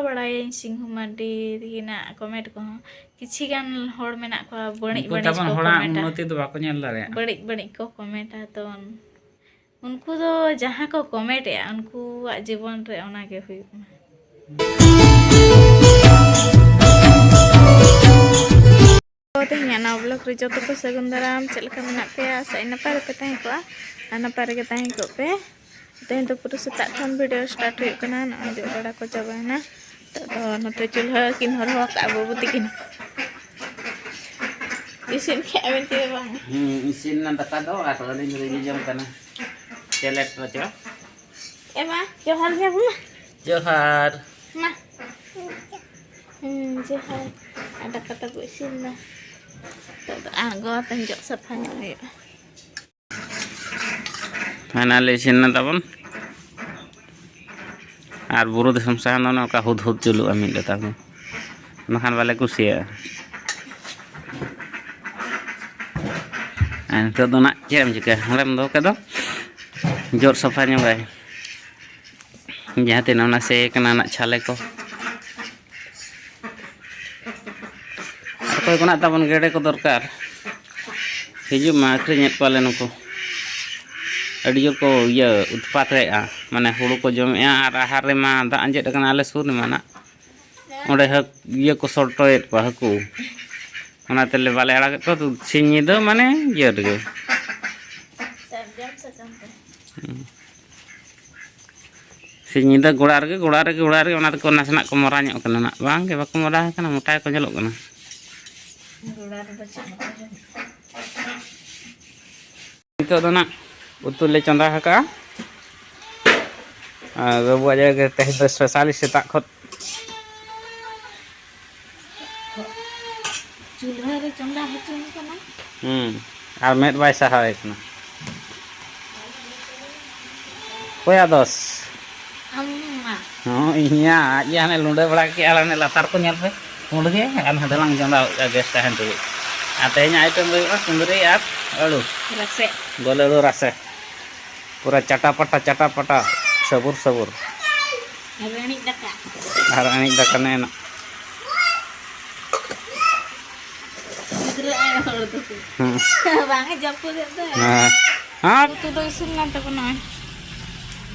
barain singhu mandi hina comment ko kichi gan hor menak ko bani ko comment unnoti do bako nyel dare bani ko comment to उनको तो जहाँ को comment है उनको जीवन रे ओना के हुई तो ना ब्लॉग रे जो को सगुंदराम चलका मना पे सही नपार पे तहे को नपार के तहे को पे तहे तो पूरा सेता खन वीडियो स्टार्ट हुई कना न जो बड़ा को चाबाना तो नते चुल्हा किन हर हो का बबुती किन इसिन के आवेन के बांग इसिन ना दका दो आतो ले रे जम kana celet baca Emma Johar ya Bu Johar Ma Johar ada kata Bu isin lah go tanjok sapan ayo mana le isin na tabon ar buru disam sahana na ka hud hud chulu ami leta ko makan wale kusia an to do na jem juga lem do ka do jor safanya guys jahatin ona se kena anak chale ko koy kona tabon gede ko dorkar hiju ma akhrinyet pale nuko adi jor ko iya utpat ya mane hulu ko jome ya ar ahar re ma da anjet kana ale sur ni mana onde hak iya ko sortoet pa haku ona tele bale ala ko sinyi do mane yer ge Sinyida gular ke ona ko nasna ko moranya kana nak bang ke bako morah kana motai ko nyelok kana itu do nak utul le chanda haka babu aja ke teh spesialis setak khot chulha re chanda hachun kana ar met bai sahai kana koya dos oh iya ya ne lunde bala ke ala ne latar ko nyal pe munde ke an hadalang jonda gas tahan tu atenya item be sundri at alu rase gole do rase pura chata pata sabur arani daka ne na bang japu de tu do isin na ta kono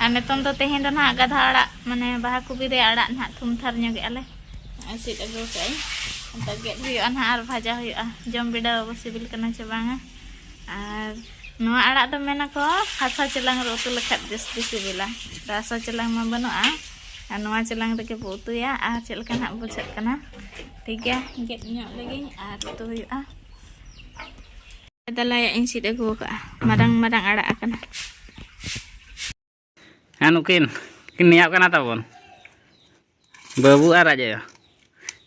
ane ton to tehen do na gadha aड़ा mane baha kubi re aड़ा na thum thar nyog ale asit ago kai anta get hui an har bhaja hui jom bida sibil kana che banga ar noa aड़ा do mena ko hasa celang ro tu lekhat dis sibila rasa celang ma banu ar noa celang reke putu ya cel kana bucet kana tiga get nyok lagi tu hui adalah ya insit ago ka madang aड़ा kana anukin niap kana tabon babu ar aja ya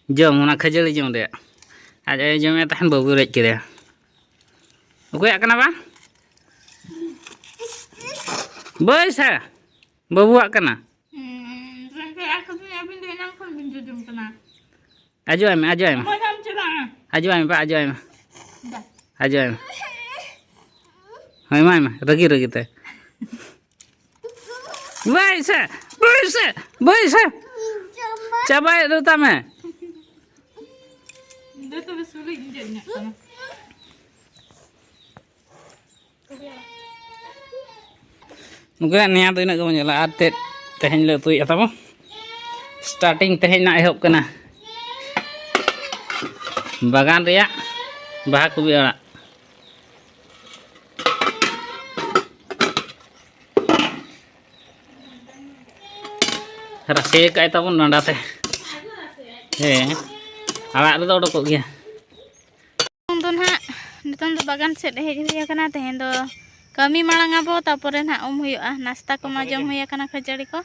jom ona khajali jom de aja jom ya tahan babu rej kire oke kana ba boy sa babu kana ajo em hai mai ma ragi te Boisa. Coba itu tame. Mungkin niat tu nak kau nyala atet tehen le tu ya tamo. Starting tehen nak ehop kena. Bagan dia bahak kubi ala. Rase kayak tabun nanda teh, awak tu udah kok dia. Untuk nak, nonton tu bagan set hej huya kana tehen do kami malang abo tapore nak huya nasta ko majom huya kana khajari ko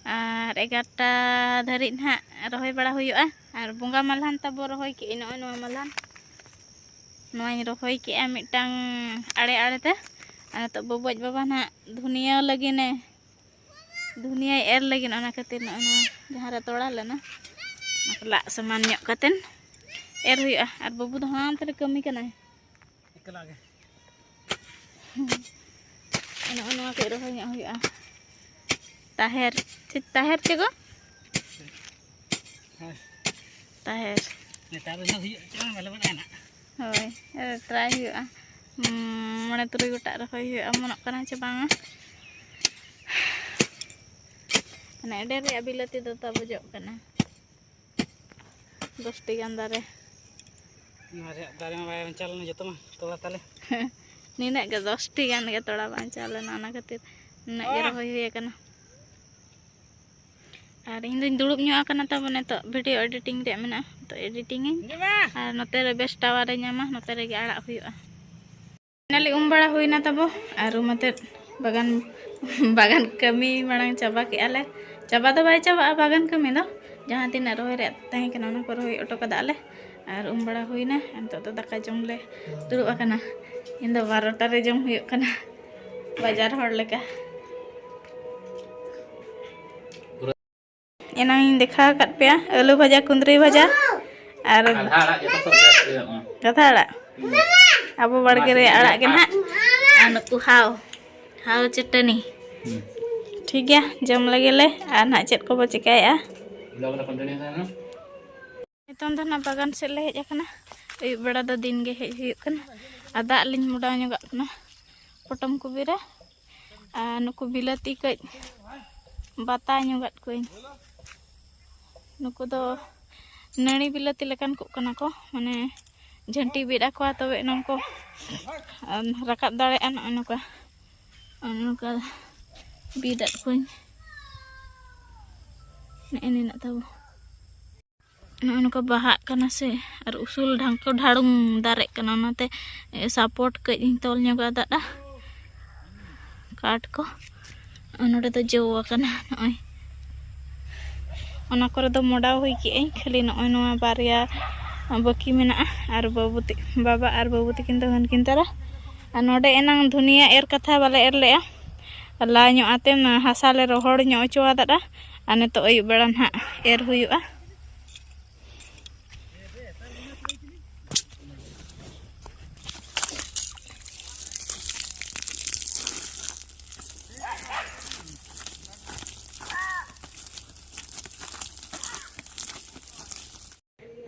ar 11 dhari nak rohoy bada huya ar bunga malhan tabo rohoy ke ino malhan noy rohoy ke mitang are teh to boboj baba nak dunia lagi ne dunia er lagi na katin na jahara toda lana makla saman nyok katen er huya ar babu do ham tare kami kana ikala ge ano ke rohoy huya taher chego Taher. Hoi, try huya. Mana turu gotak rohoi huya monok kana ce bang. Ana eder ya bilati do ta bojok kana. 10 gan dare. Mare dare ma bay bancalon joto mah tola tale. Nina ga 10 gan ga tola bancalon ana katir. Na ya rohoi huya kana. Ar ᱤᱧ ᱫᱩᱧ ᱫᱩᱲᱩᱵ ᱧᱚᱜ ᱟᱠᱟᱱᱟ ᱛᱟᱵᱚ ᱱᱤᱛᱚᱜ video editing ᱨᱮᱭᱟᱜ ᱢᱮᱱᱟᱜᱼᱟ ᱛᱚ ᱮᱰᱤᱴᱤᱝ ᱤᱧ ᱟᱨ ᱱᱚᱛᱮ ᱨᱮ ᱵᱮᱥ ᱴᱟᱣᱟᱨ ᱮ ᱧᱟᱢᱟ ᱱᱚᱛᱮ ᱨᱮᱜᱮ ᱟᱲᱟᱜ ᱦᱩᱭᱩᱜᱼᱟ ᱱᱟᱞᱤ ᱵᱟᱲᱟ ᱦᱩᱭᱱᱟ ᱛᱟᱵᱚ ᱟᱨ ᱨᱩᱢᱟᱛᱮ ᱵᱟᱜᱟᱱ ᱠᱟᱹᱢᱤ ᱢᱟᱲᱟᱝ ᱪᱟᱵᱟ ᱠᱮᱜᱼᱟ ᱞᱮ ᱪᱟᱵᱟ ᱫᱚ ᱵᱟᱭ ᱪᱟᱵᱟᱜᱼᱟ ᱵᱟᱜᱟᱱ ᱠᱟᱹᱢᱤ ᱫᱚ ᱡᱟᱦᱟᱸ ᱛᱤᱱᱟᱹᱜ ᱨᱚᱦᱚᱭ ᱨᱮᱭᱟᱜ ᱛᱟᱦᱮᱸ ᱠᱟᱱᱟ ᱚᱱᱟ ᱠᱚ ᱨᱚᱦᱚᱭ ᱚᱴᱚ ᱠᱟᱫᱟ ᱞᱮ ᱟᱨ ᱵᱟᱲᱟ ᱦᱩᱭᱱᱟ ᱱᱤᱛᱚᱜ ᱫᱚ ᱫᱟᱠᱟ ᱡᱚᱢ ᱞᱮ ᱫᱩᱲᱩᱵ ᱟᱠᱟᱱᱟ ᱤᱧ ᱫᱚ 12ᱴᱟ ᱨᱮ ᱡᱚᱢ ᱦᱩᱭᱩᱜ ᱠᱟᱱᱟ ᱵᱟᱡᱟᱨ ᱦᱚᱲ ᱞᱮᱠᱟ एनांग देखा कट पे आलू भाजा कुंदरी भाजा और कथा आड़ा अब बड़गे रे आड़ा के ना नुकु हाव हाव चटनी ठीक है जम लगे ले और ना चेत को बो चिकाया नितों दो ना बागान से ले हेज आकना अयुब बेड़ा दो दिन गे हेज हुयुग कना आ दाग लिन मुडा ᱧᱚᱜᱟᱜ कना पटम को बिरा आ नुकु बिलाती कज बाता ᱧᱚᱜᱟᱜ कोइन नुकु दो नड़ी बिलाती लेकान को कना को माने झंटी बिड़ा को तबे नंको राकाब दाड़े अन नुका बिदा कोइन नेने ना तब नुका बाहा कना से और उसूल ढांको ढाड़ुम दारे कना नाते सपोर्ट कज तोल ᱧᱚᱜᱟ दादा काट को नोडे तो जो कना नय ओना करे दो मोडाव हुई के खाली नय नवा बारिया बाकी मेना और बाबा और बाबू तकिन तो हनकिन तारा और नोडे एनांग धुनिया एर कथा बाले एर ले ला ᱧᱚᱜ आते हासा ले रोहड़ ᱧᱚᱜ चोआ दादा और नितो अयुब बेड़ा ना एर हुयुआ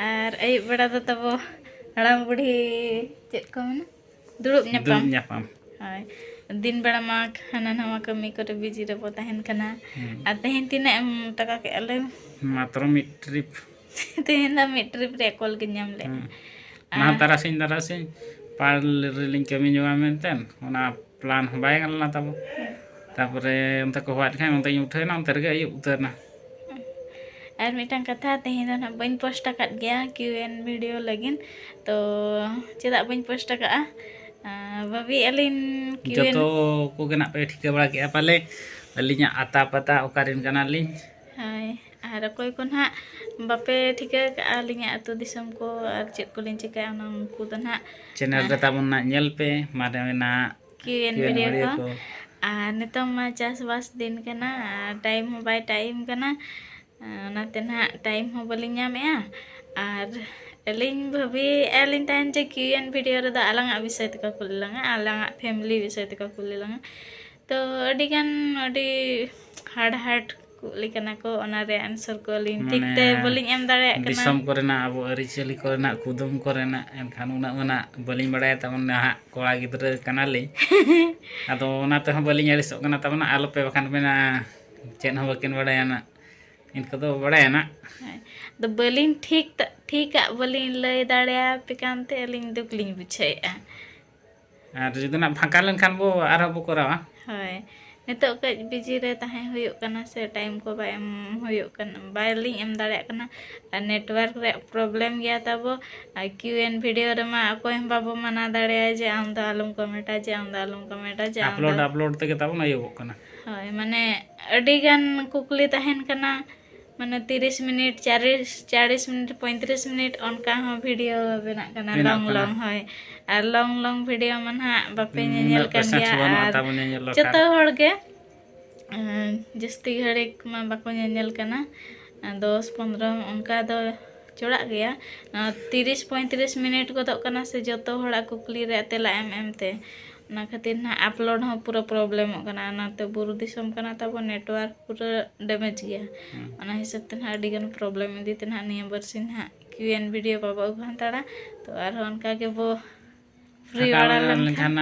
और अयुब बेड़ा तो तब हड़ाम बुढ़ी चेत को मेना दुड़ुब ᱧᱟᱯᱟᱢ हाय दिन बेड़ा मा हाना नवा कमी करे बिजी रे बो तहन कना आ तहन तिना एम टका के अले मात्र मिड ट्रिप तहन दा मिड ट्रिप रे कॉल के ᱧᱟᱢ ले ना तारासिन पार रिलिंग कमी ᱧᱚᱜᱟ मेनतेन ओना प्लान हो बाय गलना तब तापरे उनते को वाट खाय उनते उठेना उनते रे अयुब उतरना और मिटन कथा तेहन ना बन पोस्ट कर गया क्यूएन वीडियो लगिन तो चेदा बन पोस्ट का बबी अलिन क्यूएन जतो को गना पे ठीक बड़ा के पाले अलिnya आता पता ओकारिन कना लिन हाय और कोई को ना बापे ठीक का अलिnya अतो दिसम को और चेत को लिन चिका ना उनको तो ना चैनल रे ताबन ना नेल पे मारे ना क्यूएन वीडियो को और नितम मा चास बास दिन कना टाइम हो बाय टाइम कना नाते ना टाइम हो बलिं ᱧᱟᱢᱮᱜᱼᱟ और एलिंग भाभी एलिंग तहन जे क्यूएन वीडियो रे दा आलांगा विषय तक कुली लांगा आलांगा फैमिली विषय तक कुली लांगा तो अडी गान अडी हार्ड कुली कना को ओना रे आंसर को लिन ठीक ते बलिं एम दाड़े कना दिसम कोरेना अब अरिचली कोरेना कुदुम कोरेना एनखान उना मना बलिं बड़ाय तमन हा कोड़ा गिद्रे कना ले आदो ओना ते बलिं अरिसो कना तमन आलो पे बखान मेना चेन हो बकिन बड़ायना इनको तो बड़ा ना तो बलिन ठीक बलिन लय दाड़िया पिकानते अलिन दुखलिन बुझाया और जुदना फाका लन खान बो आरो बो करावा हाय नितो कज बिजी रे ताहे हुयो कना से टाइम को बाय एम हुयो कना बायलिन एम दाड़िया कना नेटवर्क रे प्रॉब्लम गया तबो क्यूएन वीडियो रे मा कोय बाबो मना दाड़िया जे आम द आलम कमेंटा जे अपलोड तके तबो ना यो कना हाय माने अडी गान कुकली ताहेन कना माने 30 मिनट 40 मिनट 35 मिनट उनका हो वीडियो बना कना लॉन्ग है और लॉन्ग वीडियो मन हा बापे नेल kan गया और जतो हड़ के जस्ती घड़ी मा बाको नेल कना 10-15 उनका दो चोड़ा गया 30-35 मिनट को तो कना से जतो हड़ा कुकली रे तेला एम ते ᱚᱱᱟ ᱠᱷᱟᱹᱛᱤᱨ ᱱᱟᱦᱟᱜ ᱟᱯᱞᱳᱰ ᱦᱚᱸ ᱯᱩᱨᱟᱹ ᱯᱨᱚᱵᱞᱮᱢᱚᱜ ᱠᱟᱱᱟ ᱚᱱᱟᱛᱮ ᱵᱩᱨᱩ ᱫᱤᱥᱚᱢ ᱠᱟᱱᱟ ᱛᱟᱵᱚᱱ ᱱᱮᱴᱣᱟᱨᱠ ᱯᱩᱨᱟᱹ ᱰᱮᱢᱮᱡᱽ ᱜᱮᱭᱟ ᱚᱱᱟ ᱦᱤᱥᱟᱹᱵ ᱛᱮ ᱱᱟᱦᱟᱜ ᱟᱹᱰᱤᱜᱟᱱ ᱯᱨᱚᱵᱞᱮᱢ ᱤᱫᱤ ᱛᱮ ᱱᱟᱦᱟᱜ ᱱᱤᱭᱟᱹ ᱵᱟᱨᱥᱤᱧ ᱱᱟᱦᱟᱜ QN ᱵᱷᱤᱰᱤᱭᱳ ᱵᱟᱵᱚ ᱟᱹᱜᱩ ᱦᱟᱛᱟᱲᱟ ᱛᱚ ᱟᱨᱦᱚᱸ ᱚᱱᱠᱟ ᱜᱮ ᱵᱚ ᱯᱷᱨᱤ ᱵᱟᱲᱟ ᱞᱮᱱᱠᱷᱟᱱ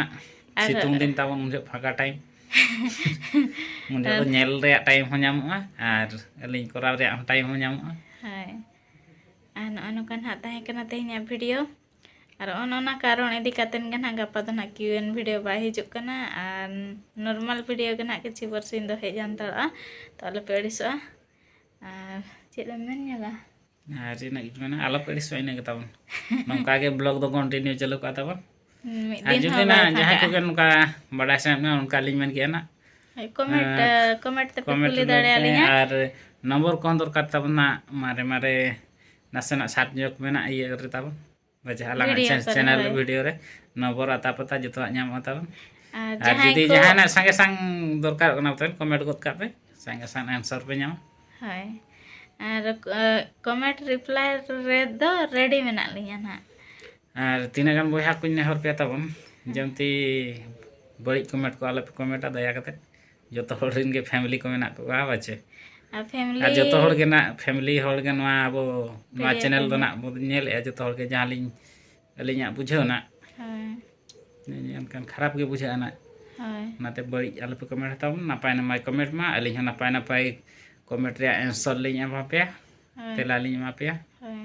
ᱟᱨ ᱥᱤᱛᱩᱝ ᱫᱤᱱ ᱛᱟᱵᱚᱱ ᱩᱱ ᱡᱚᱦᱚᱜ ᱯᱷᱟᱸᱠᱟ ᱴᱟᱭᱤᱢ ᱩᱱ ᱡᱚᱦᱚᱜ ᱫᱚ ᱧᱮᱞ ᱨᱮᱭᱟᱜ ᱴᱟᱭᱤᱢ ᱦᱚᱸ ᱧᱟᱢᱚᱜᱼᱟ ᱟᱨ ᱟᱹᱞᱤᱧ ᱠᱚᱨᱟᱣ ᱨᱮᱭᱟᱜ ᱦᱚᱸ ᱴᱟᱭᱤᱢ ᱦᱚᱸ ᱧᱟᱢᱚᱜᱼᱟ ᱦᱳᱭ ᱟᱨ ᱱᱚᱜᱼᱚᱭ ᱱᱚᱝᱠᱟ ᱱᱟᱦᱟᱜ ᱛᱟᱦᱮᱸ ᱠᱟᱱᱟ ᱛᱮᱦᱮᱧᱟᱜ ᱵᱷᱤᱰᱤᱭᱳ ᱟᱨ ᱚᱱᱟ ᱠᱟᱨᱚᱱ ᱤᱫᱤ ᱠᱟᱛᱮᱱ ᱜᱮ ᱱᱟᱦᱟᱜ ᱜᱟᱯᱟ ᱫᱚ ᱱᱟᱦᱟᱜ QN ᱵᱷᱤᱰᱤᱭᱳ ᱵᱟᱭ ᱦᱤᱡᱩᱜ ᱠᱟᱱᱟ ᱟᱨ ᱱᱚᱨᱢᱟᱞ ᱵᱷᱤᱰᱤᱭᱳ ᱜᱮ ᱱᱟᱦᱟᱜ ᱠᱤᱪᱷᱩ ᱵᱟᱨᱥᱤᱧ ᱫᱚ ᱦᱮᱡ ᱦᱟᱱᱛᱟᱲᱚᱜᱼᱟ ᱛᱚ ᱟᱞᱚᱯᱮ ᱟᱹᱲᱤᱥᱚᱜᱼᱟ ᱟᱨ ᱪᱮᱫ ᱮᱢ ᱢᱮᱱ ᱧᱚᱜᱟ ᱟᱨ ᱤᱱᱟᱹᱜ ᱜᱮ ᱢᱮᱱᱟ ᱟᱞᱚᱯᱮ ᱟᱹᱲᱤᱥᱚᱜᱼᱟ ᱤᱱᱟᱹ ᱜᱮ ᱛᱟᱵᱚᱱ ᱱᱚᱝᱠᱟ ᱜᱮ ᱵᱞᱚᱜ ᱫᱚ ᱠᱚᱱᱴᱤᱱᱤᱭᱩ ᱪᱟᱹᱞᱩ ᱠᱟᱜ ᱛᱟᱵᱚᱱ ᱢᱤᱫ ᱟᱨ ᱫᱤᱱ ᱡᱩᱫᱤ ᱦᱚᱸ ᱱᱟ ᱵᱟᱭ ᱡᱟᱦᱟᱸᱭ ᱯᱷᱟᱸᱠᱟᱜᱼᱟ ᱠᱚᱜᱮ ᱱᱚᱝᱠᱟ ᱵᱟᱰᱟᱭ ᱥᱟᱱᱟᱭᱮᱫ ᱵᱮᱱᱟ ᱚᱱᱠᱟ ᱞᱤᱧ ᱢᱮᱱ ᱠᱮᱜᱼᱟ ᱱᱟᱜ ᱠᱚᱢᱮᱱᱴ ᱛᱮᱯᱮ ᱠᱚᱢᱮᱱᱴ ᱠᱩᱞᱤ ᱞᱟᱹᱭ ᱯᱮ ᱫᱟᱲᱮᱭᱟᱞᱤᱧᱟ ᱟᱨ ᱱᱚᱢᱵᱚᱨ ᱠᱚᱦᱚᱸ ᱫᱚᱨᱠᱟর ᱛᱟᱵᱚᱱᱟ ᱢᱟᱨᱮ ᱱᱟᱥᱮᱱᱟᱜ ᱥᱟᱛ ᱧᱚᱜ ᱢᱮᱱᱟᱜ ᱤᱭᱟᱹ ᱨᱮ ᱛᱟᱵᱚᱱ ᱡᱟᱦᱟᱸ ᱟᱞᱟᱝᱟᱜ ᱵᱷᱤᱰᱤᱭᱳ ᱠᱚᱨᱮ ᱪᱮᱱᱮᱞ ᱦᱳᱭ ᱵᱷᱤᱰᱤᱭᱳ ᱨᱮ ᱱᱚᱢᱵᱚᱨ ᱟᱛᱟ ᱯᱟᱛᱟ ᱡᱚᱛᱚᱣᱟᱜ ᱧᱟᱢᱚᱜᱼᱟ ᱛᱟᱵᱚᱱ ᱟᱨ ᱟᱨ ᱡᱟᱦᱟᱸᱭ ᱡᱩᱫᱤ ᱠᱚ ᱡᱟᱦᱟᱱᱟᱜ ᱥᱟᱸᱜᱮ ᱥᱟᱝ ᱫᱚᱨᱠᱟᱨᱚᱜ ᱠᱟᱱᱟ ᱛᱚᱵᱮ ᱠᱚᱢᱮᱱᱴ ᱜᱚᱫ ᱠᱟᱜ ᱯᱮ ᱥᱟᱸᱜᱮ ᱥᱟᱝ ᱟᱱᱥᱟᱨ ᱯᱮ ᱧᱟᱢᱟ ᱦᱳᱭ ᱟᱨ ᱠᱚᱢᱮᱱᱴ ᱨᱤᱯᱞᱟᱭ ᱨᱮᱫᱚ ᱨᱮᱰᱤ ᱢᱮᱱᱟᱜ ᱞᱤᱧᱟ ᱱᱟᱦᱟᱜ ᱟᱨ ᱛᱤᱱᱟᱹᱜ ᱜᱟᱱ ᱵᱚᱭᱦᱟ ᱠᱚᱧ ᱱᱮᱦᱚᱨ ᱯᱮᱭᱟ ᱛᱟᱵᱚᱱ ᱡᱮᱢᱛᱤ ᱵᱟᱹᱲᱤᱡ ᱠᱚᱢᱮᱱᱴ ᱠᱚ ᱟᱞᱚᱯᱮ ᱠᱚᱢᱮᱱᱴᱟ ᱫᱟᱭᱟ ᱠᱟᱛᱮ ᱡᱚᱛᱚ ᱦᱚᱲ ᱨᱮᱱ ᱜᱮ ᱯᱷᱮᱢᱤᱞᱤ ᱠᱚ ᱢᱮᱱᱟᱜ ᱠᱚᱣᱟ ᱵᱟᱪᱮ ᱟᱨ ᱟᱨ ᱯᱷᱮᱢᱤᱞᱤ ᱡᱚᱛᱚ ᱦᱚᱲ ᱜᱮ ᱱᱟᱜ ᱯᱷᱮᱢᱤᱞᱤ ᱦᱚᱲ ᱜᱮ ᱱᱚᱣᱟ ᱟᱵᱚ ᱱᱚᱣᱟ ᱵᱷᱤᱰᱤᱭᱳ ᱪᱮᱱᱮᱞ ᱠᱚ ᱫᱚ ᱧᱮᱞ ᱱᱟᱜ ᱵᱚᱱ ᱧᱮᱞᱮᱫᱼᱟ ᱡᱚᱛᱚ ᱦᱚᱲ ᱜᱮ ᱡᱟᱦᱟᱸ ᱟᱹᱞᱤᱧᱟᱜ ᱵᱩᱡᱷᱟᱹᱣ ᱱᱟᱜ ᱦᱳᱭ ᱮᱱᱠᱷᱟᱱ ᱠᱷᱟᱨᱟᱯ ᱜᱮ ᱵᱩᱡᱷᱟᱹᱜᱼᱟ ᱱᱟᱜ ᱦᱳᱭ ᱚᱱᱟᱛᱮ ᱵᱟᱹᱲᱤᱡ ᱟᱞᱚᱯᱮ ᱠᱚᱢᱮᱱᱴ ᱛᱟᱵᱚᱱ ᱱᱟᱯᱟᱭ ᱱᱟᱯᱟᱭ ᱠᱚᱢᱮᱱᱴ ᱢᱟ ᱟᱹᱞᱤᱧ ᱦᱚᱸ ᱱᱟᱯᱟᱭ ᱱᱟᱯᱟᱭ ᱠᱚᱢᱮᱱᱴ ᱨᱮᱭᱟᱜ ᱮᱱᱥᱟᱨ ᱞᱤᱧ ᱮᱢᱟ ᱯᱮᱭᱟ ᱦᱳᱭ ᱛᱮᱞᱟ ᱞᱤᱧ ᱮᱢᱟ ᱯᱮᱭᱟ ᱦᱳᱭ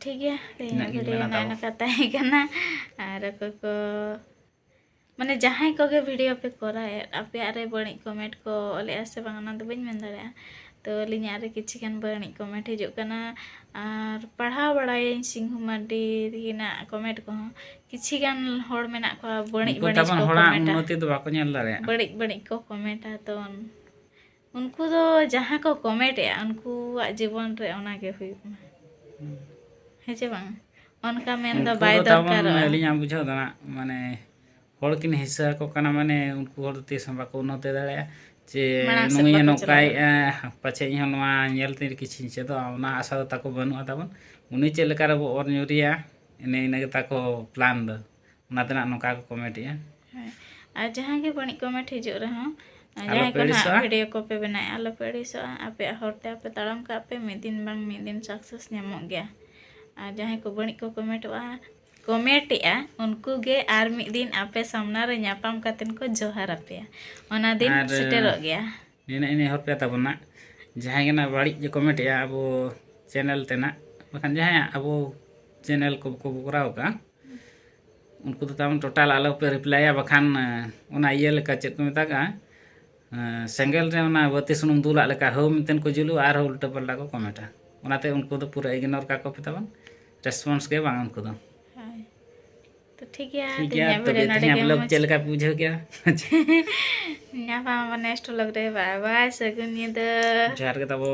ᱴᱷᱤᱠ ᱜᱮᱭᱟ ᱛᱤᱱᱟᱹᱜ ᱛᱮᱦᱮᱧᱟᱜ ᱜᱤᱧ ᱵᱷᱤᱰᱤᱭᱳ ᱢᱮᱱᱟ ᱱᱚᱜᱼᱚᱭ ᱛᱟᱵᱚ ᱱᱚᱝᱠᱟ ᱛᱟᱦᱮᱸ ᱠᱟᱱᱟ ᱟᱨ ᱚᱠᱚᱭ ᱠᱚ ᱢᱟᱱᱮ ᱡᱟᱦᱟᱸᱭ ᱠᱚᱜᱮ ᱵᱷᱤᱰᱤᱭᱳ ᱯᱮ ᱠᱚᱨᱟᱣᱮᱫ ᱟᱯᱮᱭᱟᱜ ᱨᱮ ᱵᱟᱹᱲᱤᱡ ᱠᱚᱢᱮᱱᱴ ᱠᱚ ᱚᱞᱮᱜᱼᱟ ᱥᱮ ᱵᱟᱝ ᱚᱱᱟ ᱫᱚ ᱵᱟᱹᱧ ᱢᱮᱱ ᱫᱟᱲᱮᱭᱟᱜᱼᱟ ᱛᱚ ᱟᱹᱞᱤᱧᱟᱜ ᱨᱮ ᱠᱤᱪᱷᱩ ᱜᱟᱱ ᱵᱟᱹᱲᱤᱡ ᱠᱚᱢᱮᱱᱴ ᱦᱤᱡᱩᱜ ᱠᱟᱱᱟ ᱟᱨ ᱯᱟᱲᱦᱟᱣ ᱵᱟᱲᱟᱭᱟᱹᱧ ᱥᱤᱝᱦᱩ ᱢᱟᱨᱰᱤ ᱛᱟᱹᱠᱤᱱᱟᱜ ᱠᱚᱢᱮᱱᱴ ᱠᱚᱦᱚᱸ ᱠᱤᱪᱷᱩ ᱜᱟᱱ ᱦᱚᱲ ᱢᱮᱱᱟᱜ ᱠᱚᱣᱟ ᱵᱟᱹᱲᱤᱡ ᱩᱱᱠᱩ ᱵᱟᱹᱲᱤᱡ ᱛᱟᱵᱚᱱ ᱠᱚ ᱦᱚᱲᱟᱜ ᱠᱚᱢᱮᱱᱴᱟ ᱩন্নতি ᱫᱚ ᱵᱟᱠᱚ ᱧᱮᱞ ᱫᱟᱲᱮᱭᱟᱜᱼᱟ ᱵᱟᱹᱲᱤᱡ ᱠᱚ ᱠᱚᱢᱮᱱᱴᱟ ᱛᱚ ᱩᱱᱠᱩ ᱫᱚ ᱡᱟᱦᱟᱸ ᱠᱚ ᱠᱚᱢᱮᱱᱴᱮᱜᱼᱟ ᱩᱱᱠᱩᱣᱟᱜ ᱡᱤᱵᱚᱱ ᱨᱮ ᱚᱱᱟᱜᱮ ᱦᱩᱭᱩᱜ ᱢᱟ ᱦᱮᱸ ᱪᱮ ᱵᱟᱝ ᱚᱱᱠᱟ ᱢᱮᱱ ᱫᱚ ᱩᱱᱠᱩ ᱵᱟᱭ ᱛᱟᱵᱚᱱ ᱫᱚᱨᱠᱟᱨᱚᱜᱼᱟ ᱟᱹᱞᱤᱧᱟᱜ ᱵᱩᱡᱷᱟᱹᱣ ᱫᱚ ᱱᱟᱜ ᱢᱟᱱᱮ ᱦᱚᱲ ᱠᱤᱱ ᱦᱤᱥᱟᱹ ᱟᱠᱚ ᱠᱟᱱᱟ ᱢᱟᱱᱮ ᱩᱱᱠᱩ ᱦᱚᱲ ᱫᱚ ᱛᱤᱥ ᱦᱚᱸ ᱵᱟᱠᱚ ᱩন্নতি ᱫᱟᱲᱮᱭᱟᱜᱼᱟ ᱡᱮ ᱢᱟᱲᱟᱝ ᱥᱮᱫ ᱱᱩᱭᱮ ᱵᱟᱠᱚ ᱪᱟᱞᱟᱣ ᱱᱚᱝᱠᱟᱭᱮᱫᱼᱟ ᱯᱟᱪᱷᱮ ᱤᱧᱦᱚᱸ ᱱᱚᱣᱟ ᱧᱮᱞᱛᱮ ᱠᱤᱪᱷᱩᱧ ᱪᱮᱫᱚᱜᱼᱟ ᱚᱱᱟ ᱟᱥᱟ ᱫᱚ ᱛᱟᱠᱚ ᱵᱟᱹᱱᱩᱜᱼᱟ ᱛᱟᱵᱚᱱ ᱩᱱᱤ ᱪᱮᱫ ᱞᱮᱠᱟ ᱨᱮᱵᱚ ᱚᱨ ᱧᱩᱨᱤᱭᱟ ᱤᱱᱟᱹ ᱜᱮᱛᱟ ᱠᱚ ᱯᱞᱟᱱ ᱫᱚ ᱚᱱᱟᱛᱮ ᱱᱟᱜ ᱱᱚᱝᱠᱟ ᱠᱚ ᱠᱚᱢᱮᱱᱴᱮᱜᱼᱟ ᱟᱨ ᱡᱟᱦᱟᱸ ᱜᱮ ᱵᱟᱹᱲᱤᱡ ᱠᱚᱢᱮᱱᱴ ᱦᱤᱡᱩᱜ ᱨᱮᱦᱚᱸ ᱡᱟᱦᱟᱸᱭ ᱟᱞᱚᱯᱮ ᱠᱚ ᱱᱟᱦᱟᱜ ᱟᱹᱲᱤᱥᱚᱜᱼᱟ ᱵᱷᱤᱰᱤᱭᱳ ᱠᱚᱯᱮ ᱵᱮᱱᱟᱣᱮᱫᱼᱟ ᱟᱞᱚᱯᱮ ᱟᱹᱲᱤᱥᱚᱜᱼᱟ ᱟᱯᱮᱭᱟᱜ ᱦᱚᱨᱛᱮ ᱟᱯᱮ ᱛᱟᱲᱟᱢ ᱠᱟᱜ ᱯᱮ ᱢᱤᱫ ᱫᱤᱱ ᱵᱟᱝ ᱢᱤᱫ ᱫᱤᱱ ᱥᱟᱠᱥᱮᱥ ᱧᱟᱢᱚᱜ ᱜᱮᱭᱟ ᱟᱨ ᱡᱟᱦᱟᱸᱭ ᱠᱚ ᱵᱟᱹᱲᱤᱡ ᱠᱚ ᱠᱚᱢᱮᱱᱴᱮᱜᱼᱟ ᱩᱱᱠᱩ ᱜᱮ ᱟᱨ ᱢᱤᱫ ᱫᱤন ᱟᱯᱮ ᱥᱟᱢᱱᱟ ᱨᱮ ᱧᱟᱯᱟᱢ ᱠᱟᱛᱮᱱ ᱠᱚ ᱡᱚᱦᱟᱨ ᱟᱯᱮᱭᱟ ᱚᱱᱟ ᱫᱤᱱ ᱟᱨ ᱥᱮᱴᱮᱨᱚᱜ ᱜᱮᱭᱟ ᱱᱤᱱᱟᱹᱜ ᱱᱮᱦᱚᱨ ᱯᱮ ᱛᱟᱵᱚᱱ ᱱᱟᱜ ᱡᱟᱦᱟᱸᱭ ᱜᱮ ᱱᱟᱜ ᱵᱟᱹᱲᱤᱡ ᱠᱚᱢᱮᱱᱴᱮᱜᱼᱟ ᱟᱵᱚ ᱪᱮᱱᱮᱞ ᱛᱮᱱᱟᱜ ᱵᱟᱠᱷᱟᱱ ᱡᱟᱦᱟᱸᱭᱟᱜ ᱟᱵᱚ ᱪᱮᱱᱮᱞ ᱠᱚ ᱠᱚᱨᱟᱣ ᱠᱟᱜᱼᱟ उनको तो तब टोटाल आलो पे रिप्लाया बखान उना इये लेका चेक को मेतागा सेंगल रे उना बत्ती सुनुम दुला लेका हो मितेन को जुलु आर उल्टा पल्टा को कमेंटा उनाते उनको तो पूरा इग्नोर का को पेताबन रेस्पॉन्स के बांग उनको तो तो ठीक है तबे तहिया ब्लॉग चेक लेका बुझो गया नेक्स्ट व्लॉग रे बाय बाय सगुन निदा जार के तबो